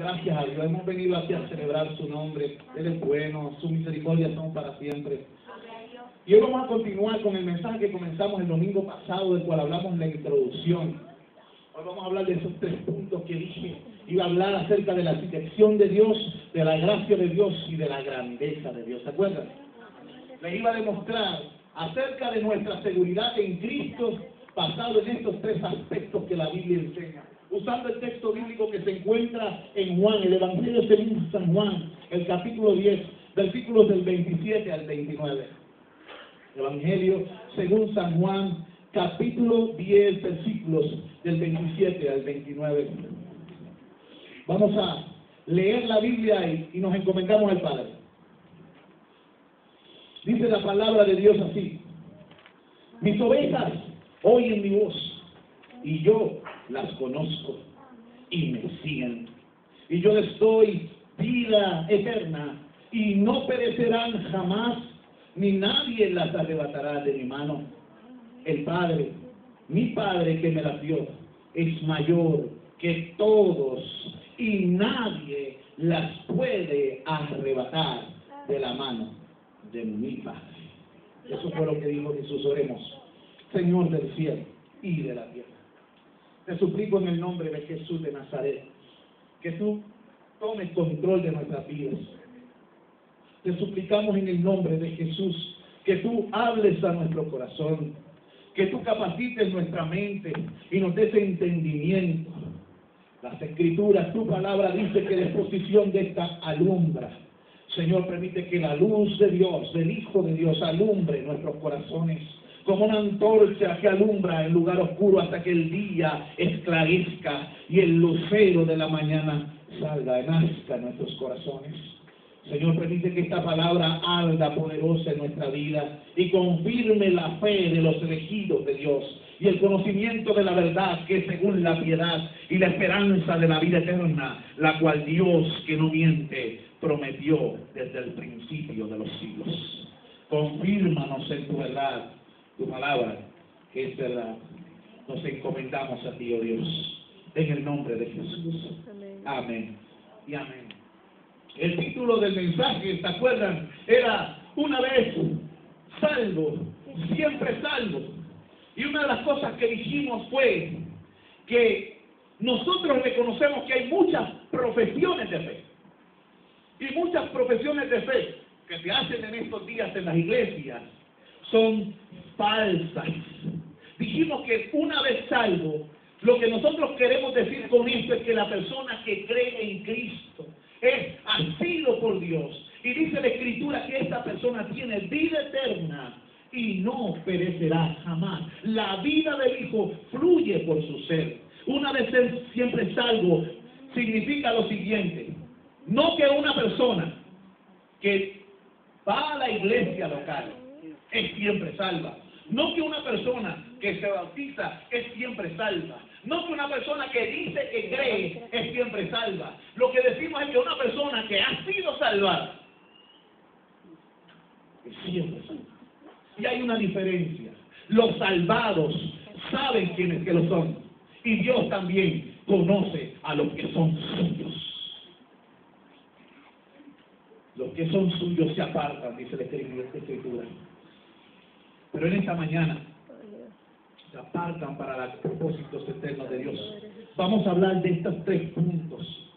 Gracias a Dios, hemos venido aquí a celebrar su nombre. Él es bueno, su misericordia son para siempre. Y hoy vamos a continuar con el mensaje que comenzamos el domingo pasado, del cual hablamos en la introducción. Hoy vamos a hablar de esos 3 puntos que dije. Iba a hablar acerca de la dirección de Dios, de la gracia de Dios y de la grandeza de Dios. ¿Se acuerdan? Les iba a demostrar acerca de nuestra seguridad en Cristo, basado en estos 3 aspectos que la Biblia enseña. Usando el texto bíblico que se encuentra en Juan, el Evangelio según San Juan, el capítulo 10, versículos del 27 al 29. Evangelio según San Juan, capítulo 10, versículos del 27 al 29. Vamos a leer la Biblia y nos encomendamos al Padre. Dice la palabra de Dios así: mis ovejas oyen mi voz, y yo las conozco, y me siguen. Y yo les doy vida eterna, y no perecerán jamás, ni nadie las arrebatará de mi mano. El Padre, mi Padre que me las dio, es mayor que todos, y nadie las puede arrebatar de la mano de mi Padre. Eso fue lo que dijo Jesús. Oremos. Señor del cielo y de la tierra, te suplico en el nombre de Jesús de Nazaret, que tú tomes control de nuestras vidas. Te suplicamos en el nombre de Jesús que tú hables a nuestro corazón, que tú capacites nuestra mente y nos des entendimiento. Las Escrituras, tu palabra dice que la exposición de esta alumbra. Señor, permite que la luz de Dios, del Hijo de Dios, alumbre nuestros corazones como una antorcha que alumbra el lugar oscuro hasta que el día esclarezca y el lucero de la mañana salga y nazca en nuestros corazones. Señor, permite que esta palabra arda poderosa en nuestra vida y confirme la fe de los elegidos de Dios y el conocimiento de la verdad, que es según la piedad y la esperanza de la vida eterna, la cual Dios, que no miente, prometió desde el principio de los siglos. Confírmanos en tu verdad, tu palabra, que es verdad. Nos encomendamos a ti, oh Dios, en el nombre de Jesús. Amén y amén. El título del mensaje, ¿se acuerdan? Era una vez salvo, siempre salvo. Y una de las cosas que dijimos fue que nosotros reconocemos que hay muchas profesiones de fe. Y muchas profesiones de fe que se hacen en estos días en las iglesias son falsas. Dijimos que una vez salvo, lo que nosotros queremos decir con esto es que la persona que cree en Cristo es asido por Dios. Y dice la Escritura que esta persona tiene vida eterna y no perecerá jamás. La vida del Hijo fluye por su ser. Una vez ser siempre salvo significa lo siguiente: no que una persona que va a la iglesia local es siempre salva. No que una persona que se bautiza es siempre salva. No que una persona que dice que cree es siempre salva. Lo que decimos es que una persona que ha sido salvada es siempre salva. Y hay una diferencia. Los salvados saben quiénes que lo son. Y Dios también conoce a los que son suyos. Los que son suyos se apartan, dice la Escritura. Pero en esta mañana se apartan para los propósitos eternos de Dios. Vamos a hablar de estos 3 puntos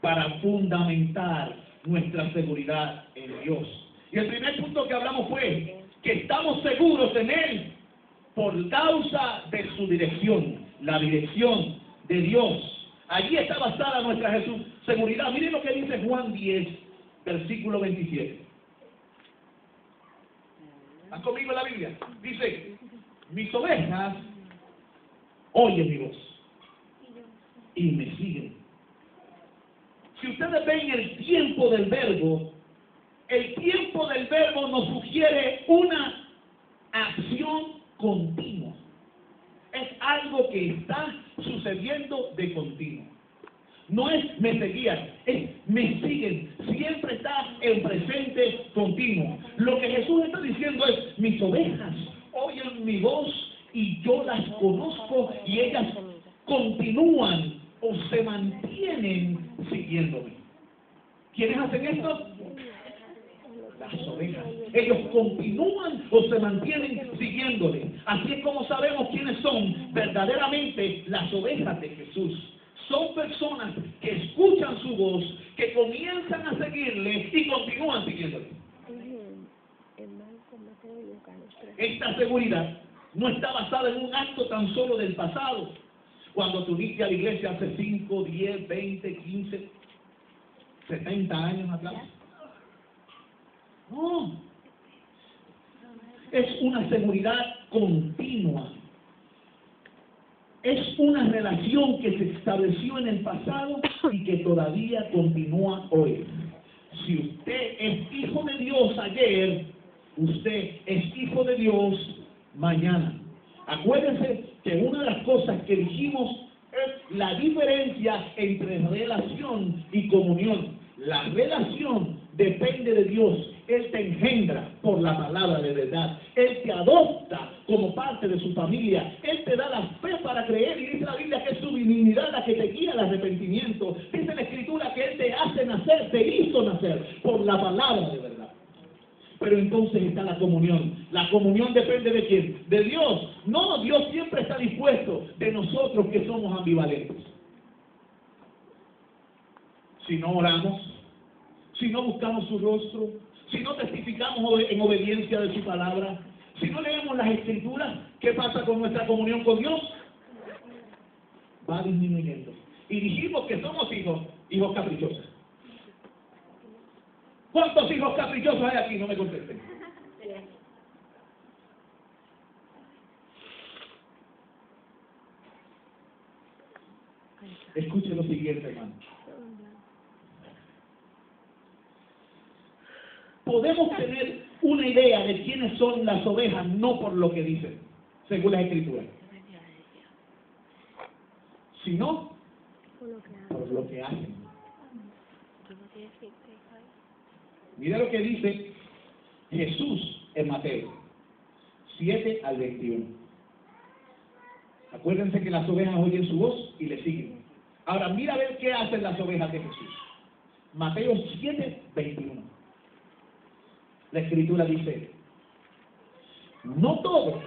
para fundamentar nuestra seguridad en Dios. Y el primer punto que hablamos fue que estamos seguros en Él por causa de su dirección, la dirección de Dios. Allí está basada nuestra seguridad. Miren lo que dice Juan 10, versículo 27. ¿Están conmigo en la Biblia? Dice: mis ovejas oyen mi voz y me siguen. Si ustedes ven el tiempo del verbo nos sugiere una acción continua. Es algo que está sucediendo de continuo. No es me seguían, es me siguen. Siempre está en presente continuo. Lo que Jesús está diciendo es: mis ovejas oyen mi voz y yo las conozco, y ellas continúan o se mantienen siguiéndome. ¿Quiénes hacen esto? Las ovejas. Ellos continúan o se mantienen siguiéndole. Así es como sabemos quiénes son verdaderamente las ovejas de Jesús. Son personas que escuchan su voz, que comienzan a seguirle y continúan siguiéndole. Esta seguridad no está basada en un acto tan solo del pasado, cuando tú viniste a la iglesia hace 5, 10, 20, 15, 70 años atrás. No, es una seguridad continua. Es una relación que se estableció en el pasado y que todavía continúa hoy. Si usted es hijo de Dios ayer, usted es hijo de Dios mañana. Acuérdense que una de las cosas que dijimos es la diferencia entre relación y comunión. La relación depende de Dios. Él te engendra por la palabra de verdad. Él te adopta como parte de su familia. Él te da la fe para creer. Y dice la Biblia que es su divinidad la que te guía al arrepentimiento. Dice la Escritura que Él te hace nacer, te hizo nacer por la palabra de verdad. Pero entonces está la comunión. La comunión depende de quién? De Dios. No, Dios siempre está dispuesto de nosotros que somos ambivalentes. Si no oramos, si no buscamos su rostro, si no testificamos en obediencia de su palabra, si no leemos las Escrituras, ¿qué pasa con nuestra comunión con Dios? Va disminuyendo. Y dijimos que somos hijos caprichosos. ¿Cuántos hijos caprichosos hay aquí? No me contesten. Escuche lo siguiente, hermano. Podemos tener una idea de quiénes son las ovejas, no por lo que dicen, según las Escrituras, sino por lo que hacen. Mira lo que dice Jesús en Mateo 7 al 21. Acuérdense que las ovejas oyen su voz y le siguen. Ahora mira a ver qué hacen las ovejas de Jesús. Mateo 7, 21. La Escritura dice: no todo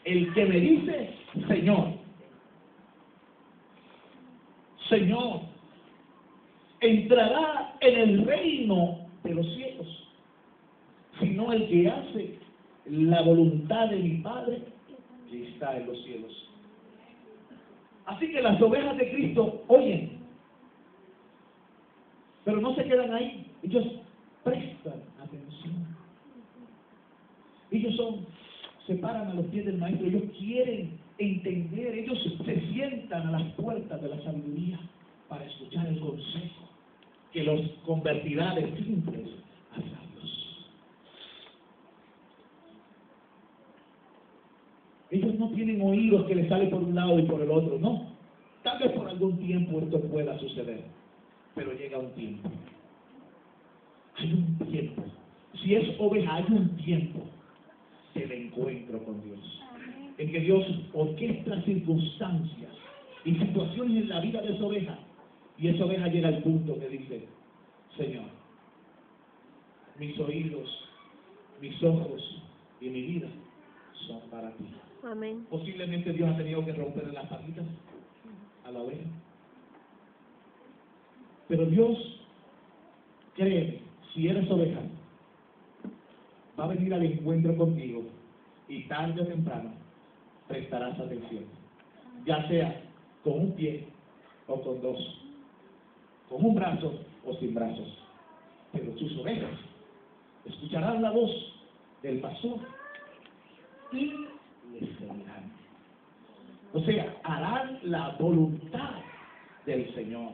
el que me dice Señor, Señor, entrará en el reino de los cielos, sino el que hace la voluntad de mi Padre que está en los cielos. Así que las ovejas de Cristo oyen, pero no se quedan ahí. Ellos prestan atención. Ellos se paran a los pies del Maestro. Ellos quieren entender. Ellos se sientan a las puertas de la sabiduría para escuchar el consejo que los convertirá de simples a sabios. Ellos no tienen oídos que les sale por un lado y por el otro, no. Tal vez por algún tiempo esto pueda suceder, pero llega un tiempo. Hay un tiempo. Si es oveja, hay un tiempo del encuentro con Dios, en que Dios orquesta circunstancias y situaciones en la vida de esa oveja, y esa oveja llega al punto que dice: Señor, mis oídos, mis ojos y mi vida son para ti. Amén. Posiblemente Dios ha tenido que romperle las patitas a la oveja, pero Dios, créeme, si eres oveja, va a venir al encuentro contigo y tarde o temprano prestarás atención, ya sea con un pie o con dos, con un brazo o sin brazos. Pero tus ovejas escucharán la voz del pastor y les seguirán. O sea, harán la voluntad del Señor.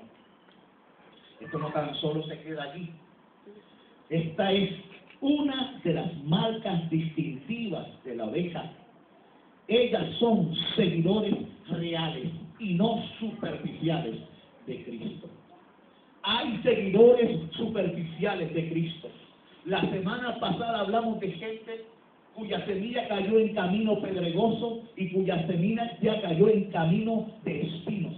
Esto no tan solo se queda allí. Esta es una de las marcas distintivas de la oveja. Ellas son seguidores reales y no superficiales de Cristo. Hay seguidores superficiales de Cristo. La semana pasada hablamos de gente cuya semilla cayó en camino pedregoso y cuya semilla ya cayó en camino de espinos.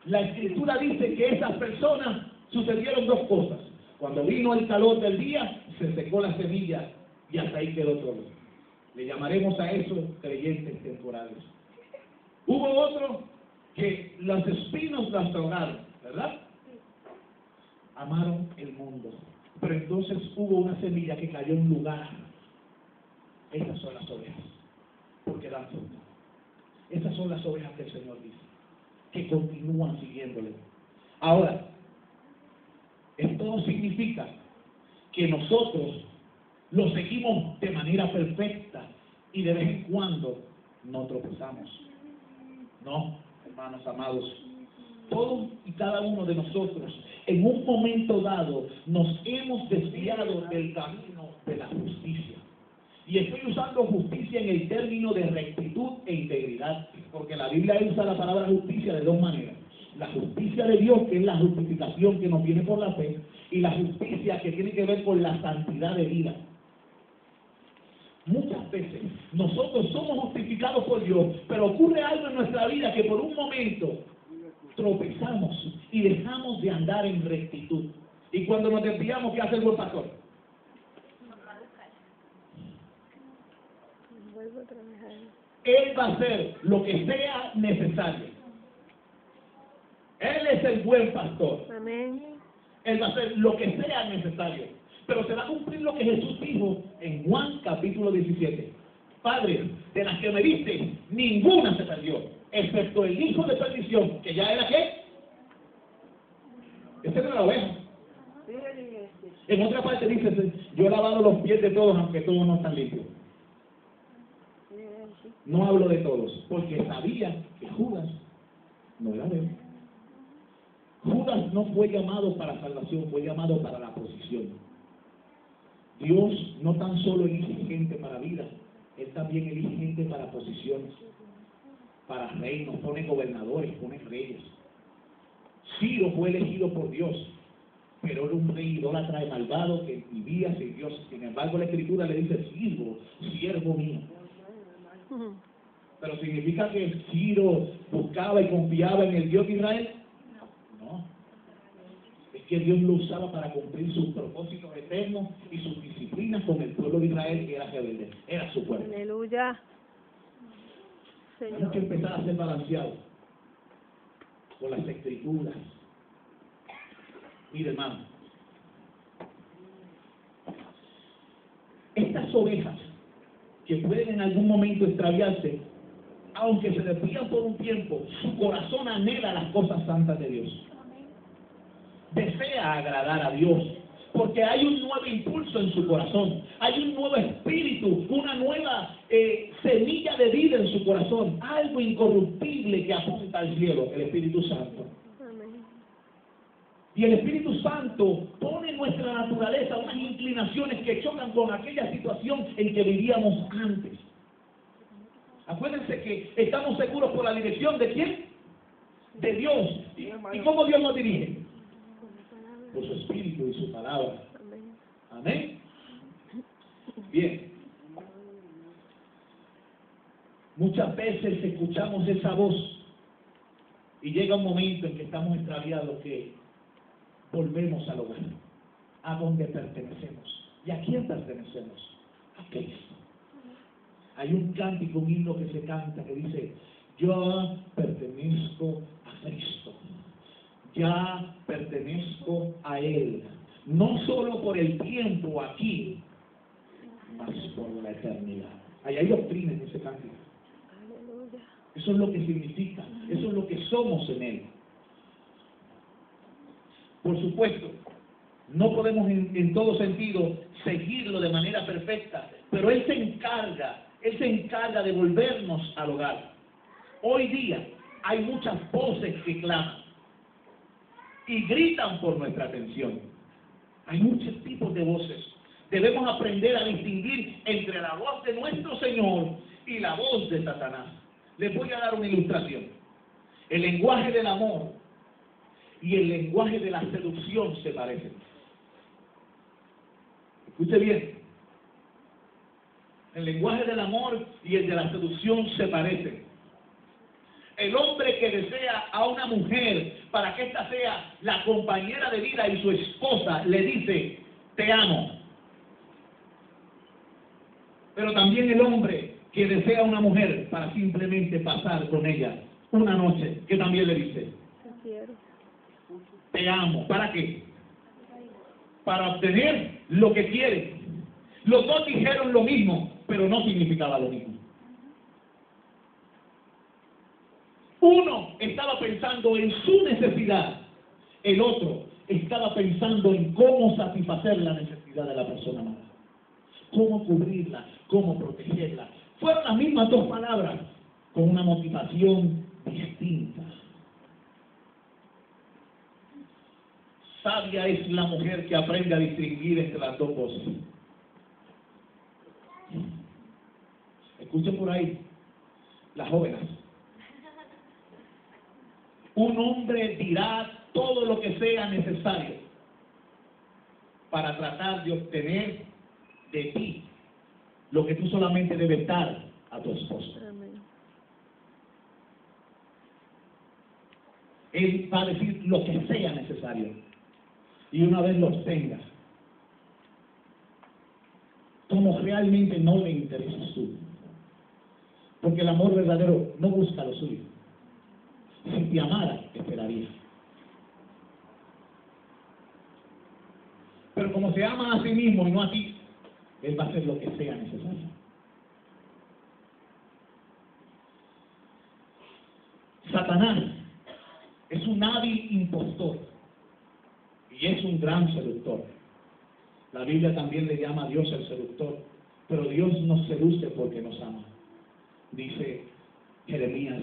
La Escritura dice que esas personas sucedieron dos cosas. Cuando vino el calor del día, se secó la semilla y hasta ahí quedó todo. Le llamaremos a eso creyentes temporales. Hubo otro que los espinos las ahogaron, ¿verdad? Amaron el mundo. Pero entonces hubo una semilla que cayó en un lugar. Esas son las ovejas, porque dan fruto. Esas son las ovejas que el Señor dice, que continúan siguiéndole. Ahora, esto no significa que nosotros lo seguimos de manera perfecta y de vez en cuando no tropezamos. No, hermanos amados, todos y cada uno de nosotros en un momento dado nos hemos desviado del camino de la justicia. Y estoy usando justicia en el término de rectitud e integridad, porque la Biblia usa la palabra justicia de dos maneras. La justicia de Dios, que es la justificación que nos viene por la fe, y la justicia que tiene que ver con la santidad de vida. Muchas veces nosotros somos justificados por Dios, pero ocurre algo en nuestra vida que por un momento tropezamos y dejamos de andar en rectitud. Y cuando nos desviamos, ¿qué hace el buen pastor? Él va a hacer lo que sea necesario. Él es el buen pastor. Amén. Él va a hacer lo que sea necesario. Pero se va a cumplir lo que Jesús dijo en Juan capítulo 17. Padre, de las que me diste, ninguna se perdió, excepto el hijo de perdición, que ya era ¿qué? Ese era la oveja. En otra parte dice, yo he lavado los pies de todos, aunque todos no están limpios. No hablo de todos, porque sabía que Judas no era de él. Judas no fue llamado para salvación, fue llamado para la posición. Dios no tan solo elige gente para vida, Él también elige gente para posiciones, para reinos, pone gobernadores, pone reyes. Ciro fue elegido por Dios, pero era un rey idólatra y malvado que vivía sin Dios. Sin embargo, la Escritura le dice, siervo mío. ¿Pero significa que Ciro buscaba y confiaba en el Dios de Israel? No. Es que Dios lo usaba para cumplir sus propósitos eternos y sus disciplinas con el pueblo de Israel, que era rebelde. Era su pueblo. Aleluya. Tenemos que empezar a ser balanceados con las Escrituras. Mire, hermano, estas ovejas que pueden en algún momento extraviarse, aunque se desvían por un tiempo, su corazón anhela las cosas santas de Dios. Desea agradar a Dios, porque hay un nuevo impulso en su corazón, hay un nuevo espíritu, una nueva semilla de vida en su corazón, algo incorruptible que apunta al cielo, el Espíritu Santo. Y el Espíritu Santo pone en nuestra naturaleza unas inclinaciones que chocan con aquella situación en que vivíamos antes. Acuérdense que estamos seguros por la dirección de ¿quién? De Dios. ¿Y cómo Dios nos dirige? Por su Espíritu y su palabra. Amén. Bien. Muchas veces escuchamos esa voz y llega un momento en que estamos extraviados, que volvemos al hogar, a donde pertenecemos. ¿Y a quién pertenecemos? A Cristo. Hay un cántico, un himno que se canta que dice, yo pertenezco a Cristo, ya pertenezco a Él, no solo por el tiempo aquí, mas por la eternidad. Ahí hay doctrina en ese cántico. Eso es lo que significa, eso es lo que somos en Él. Por supuesto, no podemos en todo sentido seguirlo de manera perfecta, pero Él se encarga de volvernos al hogar. Hoy día hay muchas voces que claman y gritan por nuestra atención. Hay muchos tipos de voces. Debemos aprender a distinguir entre la voz de nuestro Señor y la voz de Satanás. Les voy a dar una ilustración. El lenguaje del amor y el lenguaje de la seducción se parecen. Escuche bien. El lenguaje del amor y el de la seducción se parecen. El hombre que desea a una mujer para que ésta sea la compañera de vida y su esposa le dice, te amo. Pero también el hombre que desea una mujer para simplemente pasar con ella una noche, que también le dice, te amo. ¿Para qué? Para obtener lo que quiere. Los dos dijeron lo mismo, pero no significaba lo mismo. Uno estaba pensando en su necesidad, el otro estaba pensando en cómo satisfacer la necesidad de la persona amada, cómo cubrirla, cómo protegerla. Fueron las mismas dos palabras, con una motivación distinta. Sabia es la mujer que aprende a distinguir entre las dos cosas. Escuchen por ahí, las jóvenes. Un hombre dirá todo lo que sea necesario para tratar de obtener de ti lo que tú solamente debes dar a tu esposo. Él va a decir lo que sea necesario. Y una vez lo obtengas, como realmente no le interesas tú. Porque el amor verdadero no busca lo suyo. Si te amara, esperaría. Pero como se ama a sí mismo y no a ti, él va a hacer lo que sea necesario. Satanás es un hábil impostor y es un gran seductor. La Biblia también le llama a Dios el seductor, pero Dios nos seduce porque nos ama. Dice Jeremías,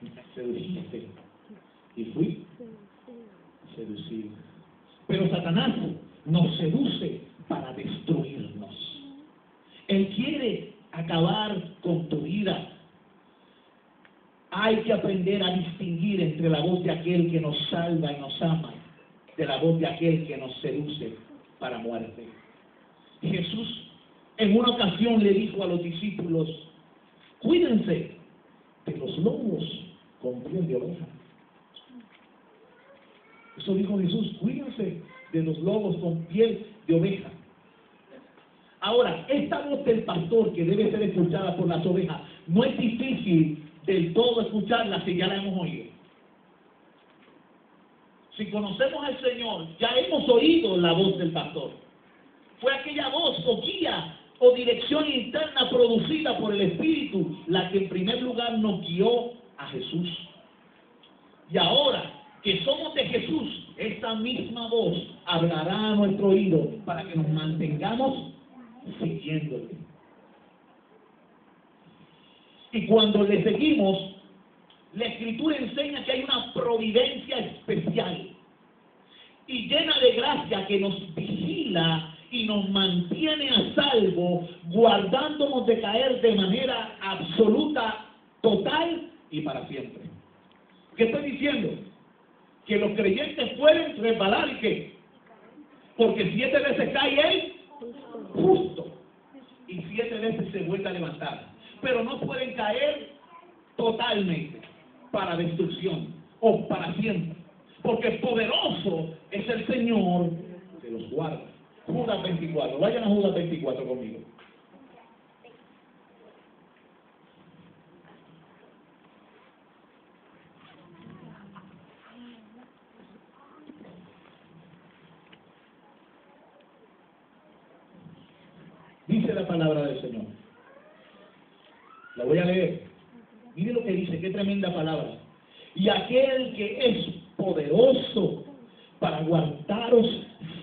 me sedujiste y fui seducido. Pero Satanás nos seduce para destruirnos. Él quiere acabar con tu vida. Hay que aprender a distinguir entre la voz de aquel que nos salva y nos ama, de la voz de aquel que nos seduce para muerte. Jesús en una ocasión le dijo a los discípulos, cuídense de los lobos con piel de oveja. Eso dijo Jesús, cuídense de los lobos con piel de oveja. Ahora, esta voz del pastor que debe ser escuchada por las ovejas, no es difícil del todo escucharla si ya la hemos oído. Si conocemos al Señor, ya hemos oído la voz del pastor. Fue aquella voz o guía o dirección interna producida por el Espíritu la que en primer lugar nos guió a Jesús. Y ahora que somos de Jesús, esa misma voz hablará a nuestro oído para que nos mantengamos siguiéndole. Y cuando le seguimos, la Escritura enseña que hay una providencia especial y llena de gracia que nos vigila y nos mantiene a salvo, guardándonos de caer de manera absoluta, total y para siempre. ¿Qué estoy diciendo? Que los creyentes pueden resbalar y ¿qué? Porque 7 veces cae él justo y 7 veces se vuelve a levantar. Pero no pueden caer totalmente para destrucción o para siempre. Porque poderoso es el Señor que los guarda. Judas 24. Vayan a Judas 24 conmigo. Dice la palabra del Señor. La voy a leer. Mire lo que dice, qué tremenda palabra. Y aquel que es poderoso para guardaros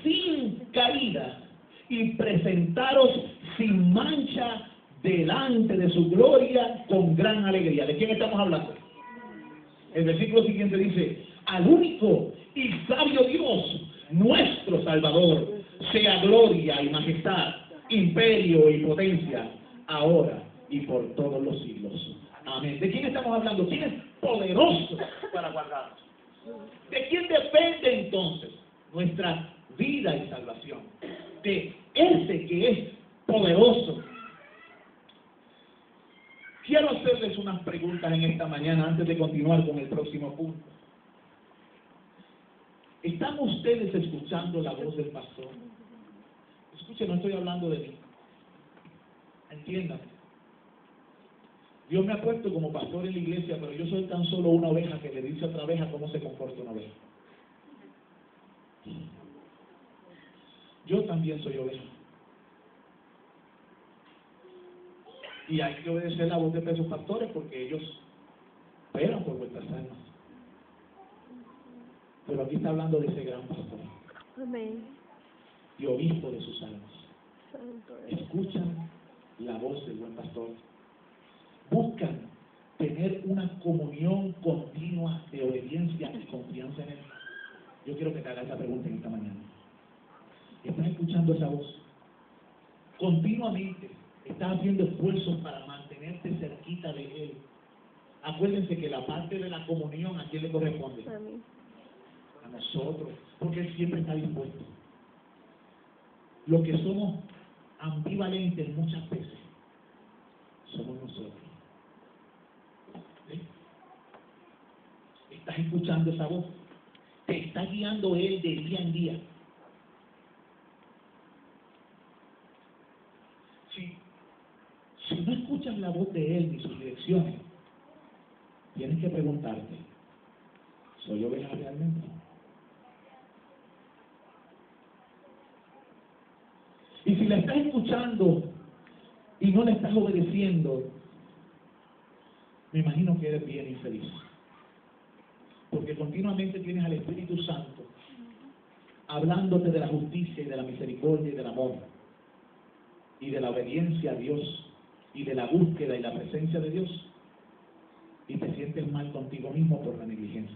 sin caída y presentaros sin mancha delante de su gloria con gran alegría. ¿De quién estamos hablando? El versículo siguiente dice, al único y sabio Dios, nuestro Salvador, sea gloria y majestad, imperio y potencia, ahora y por todos los siglos. Amén. ¿De quién estamos hablando? ¿Quién es poderoso para guardarnos? ¿De quién depende entonces nuestra vida y salvación? De ese que es poderoso. Quiero hacerles unas preguntas en esta mañana antes de continuar con el próximo punto. ¿Están ustedes escuchando la voz del pastor? Escuchen, no estoy hablando de mí. Entiendan. Dios me ha puesto como pastor en la iglesia, pero yo soy tan solo una oveja que le dice a otra oveja cómo se comporta una oveja. Yo también soy oveja. Y hay que obedecer la voz de esos pastores porque ellos esperan por vuestras almas. Pero aquí está hablando de ese gran pastor. Amén. Y obispo de sus almas. Santo es. Escuchan la voz del buen pastor. Buscan tener una comunión continua de obediencia y confianza en él. Yo quiero que te haga esa pregunta en esta mañana. ¿Estás escuchando esa voz? Continuamente estás haciendo esfuerzos para mantenerte cerquita de él. Acuérdense que la parte de la comunión, ¿a quién le corresponde? A mí. A nosotros, porque él siempre está dispuesto. Lo que somos ambivalentes muchas veces somos nosotros. ¿Sí? ¿Estás escuchando esa voz? Te está guiando él de día en día. Si no escuchas la voz de él ni sus direcciones, tienes que preguntarte, ¿soy oveja realmente? Y si la estás escuchando y no la estás obedeciendo, me imagino que eres bien infeliz. Porque continuamente tienes al Espíritu Santo hablándote de la justicia y de la misericordia y del amor y de la obediencia a Dios y de la búsqueda y la presencia de Dios, y te sientes mal contigo mismo por la negligencia.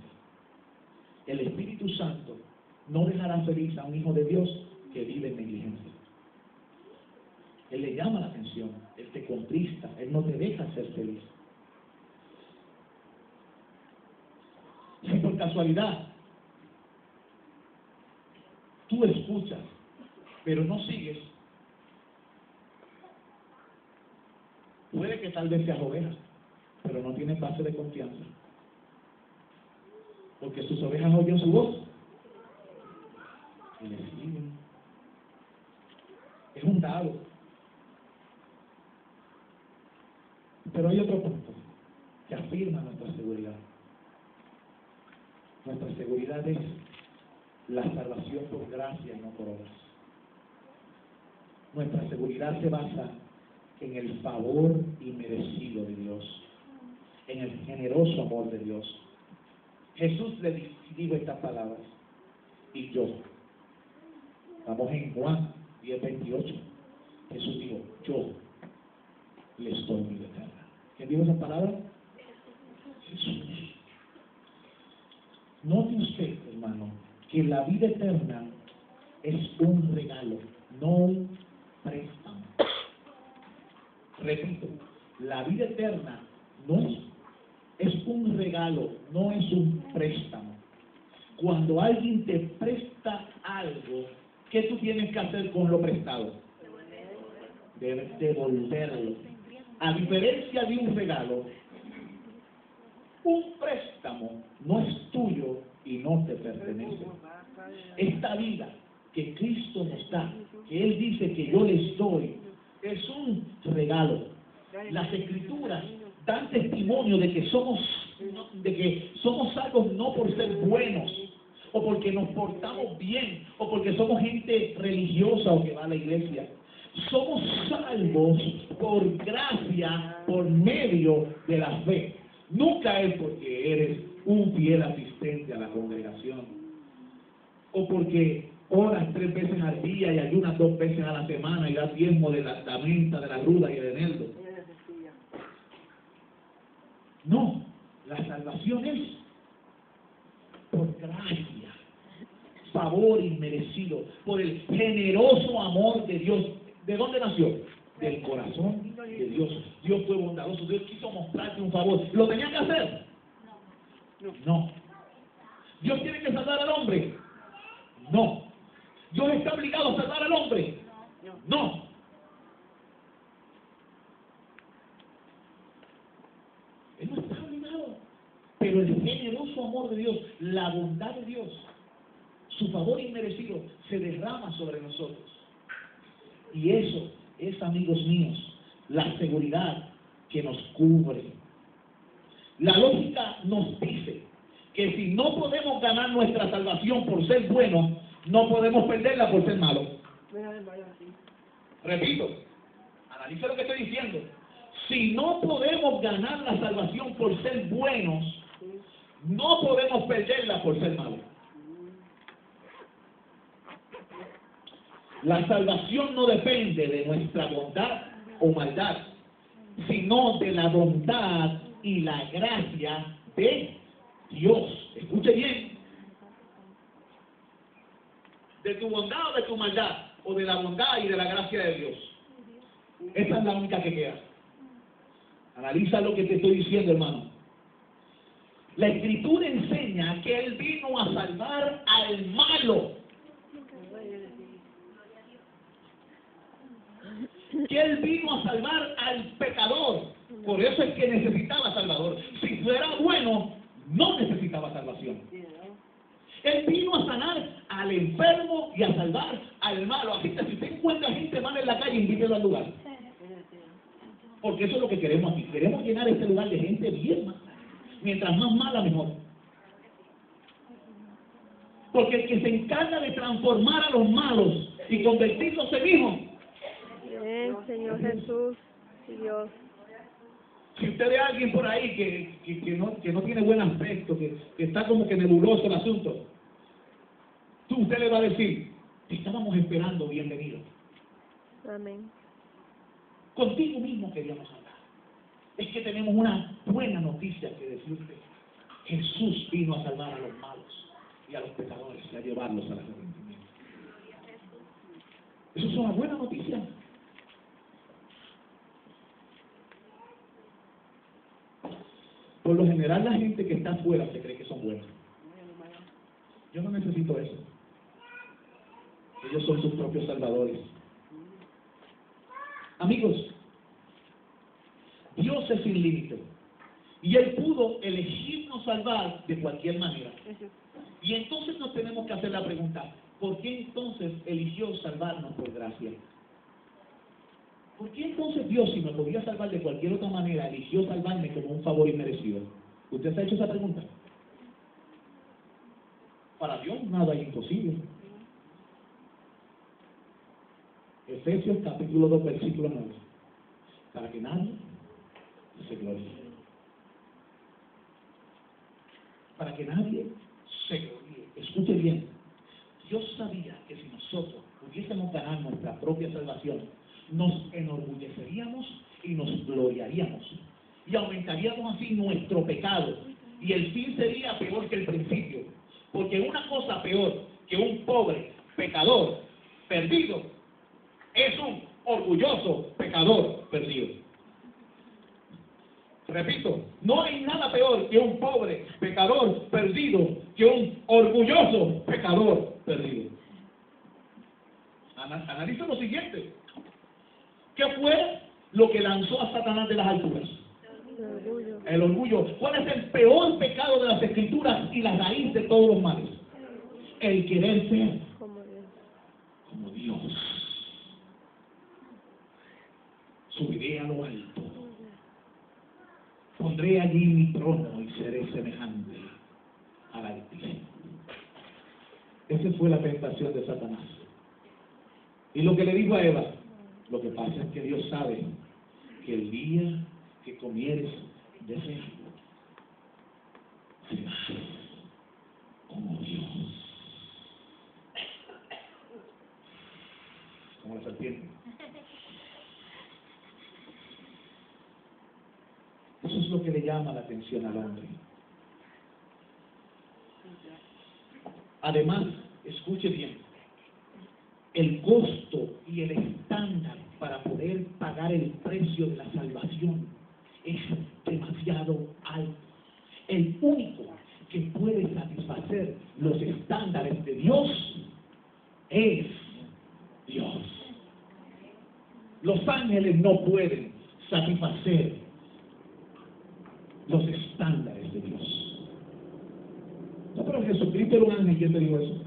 El Espíritu Santo no dejará feliz a un hijo de Dios que vive en negligencia. Él le llama la atención, él te contrista, él no te deja ser feliz. Si por casualidad tú escuchas, pero no sigues, puede que tal vez seas oveja, pero no tienes base de confianza. Porque sus ovejas oyen su voz y le siguen. Es un dado. Pero hay otro punto que afirma nuestra seguridad. Nuestra seguridad es la salvación por gracia y no por obras. Nuestra seguridad se basa en el favor inmerecido de Dios, en el generoso amor de Dios. Jesús le dijo estas palabras, y yo, vamos en Juan 10:28, Jesús dijo, yo les doy vida eterna. ¿Quién dijo esas palabras? Jesús. Note usted, hermano, que la vida eterna es un regalo, no un préstamo. Repito, la vida eterna no es un regalo, no es un préstamo. Cuando alguien te presta algo, ¿qué tú tienes que hacer con lo prestado? Debes devolverlo. A diferencia de un regalo, un préstamo no es tuyo y no te pertenece. Esta vida que Cristo nos da, que Él dice que yo les doy, es un regalo. Las Escrituras dan testimonio de que somos salvos no por ser buenos, o porque nos portamos bien, o porque somos gente religiosa o que va a la iglesia. Somos salvos por gracia, por medio de la fe. Nunca es porque eres un fiel asistente a la congregación, o porque oras 3 veces al día y ayunas 2 veces a la semana y das diezmo de la menta, de la ruda y del eneldo. No, la salvación es por gracia, favor inmerecido, por el generoso amor de Dios. ¿De dónde nació? Del corazón de Dios. Dios fue bondadoso, Dios quiso mostrarte un favor. ¿Lo tenía que hacer? No. ¿Dios tiene que salvar al hombre? No. ¿Dios está obligado a salvar al hombre? No. Él no está obligado. Pero el generoso amor de Dios, la bondad de Dios, su favor inmerecido se derrama sobre nosotros. Y eso es, amigos míos, la seguridad que nos cubre. La lógica nos dice que si no podemos ganar nuestra salvación por ser buenos, no podemos perderla por ser malos. Repito, analiza lo que estoy diciendo. Si no podemos ganar la salvación por ser buenos, no podemos perderla por ser malos. La salvación no depende de nuestra bondad o maldad, sino de la bondad y la gracia de Dios. Escuche bien. De tu bondad o de tu maldad, o de la bondad y de la gracia de Dios. Esa es la única que queda. Analiza lo que te estoy diciendo, hermano. La Escritura enseña que Él vino a salvar al malo. Que Él vino a salvar al pecador. Por eso es que necesitaba salvador. Si fuera bueno, no necesitaba salvación. Él vino a sanar al enfermo y a salvar al malo. Así que si usted encuentra gente mala en la calle, invítelo al lugar. Porque eso es lo que queremos aquí. Queremos llenar este lugar de gente bien mala. Mientras más mala, mejor. Porque el que se encarga de transformar a los malos y convertirlos en hijos. Bien, Señor Jesús, Dios. Si usted ve a alguien por ahí que no tiene buen aspecto, que está como que nebuloso el asunto, usted le va a decir, te estábamos esperando, bienvenido. Amén. Contigo mismo queríamos hablar. Es que tenemos una buena noticia que decirte. Jesús vino a salvar a los malos y a los pecadores y a llevarlos al arrepentimiento. Eso es una buena noticia. Por lo general la gente que está afuera se cree que son buenos. Yo no necesito eso. Ellos son sus propios salvadores. Amigos, Dios es sin límite. Y Él pudo elegirnos salvar de cualquier manera. Y entonces nos tenemos que hacer la pregunta, ¿por qué entonces eligió salvarnos por gracia? ¿Por qué entonces Dios, si me podía salvar de cualquier otra manera, eligió salvarme como un favor inmerecido? ¿Usted se ha hecho esa pregunta? Para Dios nada es imposible. Efesios capítulo 2, versículo 9. Para que nadie se gloríe. Para que nadie se gloríe. Escuche bien. Dios sabía que si nosotros pudiésemos ganar nuestra propia salvación, nos enorgulleceríamos y nos gloriaríamos. Y aumentaríamos así nuestro pecado. Y el fin sería peor que el principio. Porque una cosa peor que un pobre pecador perdido es un orgulloso pecador perdido. Repito, no hay nada peor que un pobre pecador perdido que un orgulloso pecador perdido. Analiza lo siguiente. ¿Qué fue lo que lanzó a Satanás de las alturas? El orgullo. ¿Cuál es el peor pecado de las Escrituras y la raíz de todos los males? El querer ser como Dios. Subiré a lo alto. Pondré allí mi trono y seré semejante al Altísimo. Esa fue la tentación de Satanás. Y lo que le dijo a Eva, lo que pasa es que Dios sabe que el día que comieres de ese árbol, serás como Dios. Como la serpiente. Eso es lo que le llama la atención al hombre. Además, escuche bien, el costo y el estándar para poder pagar el precio de la salvación es demasiado alto. El único que puede satisfacer los estándares de Dios es Dios. Los ángeles no pueden satisfacer los estándares de Dios. No, pero Jesucristo era un ángel. ¿Quién te dijo eso?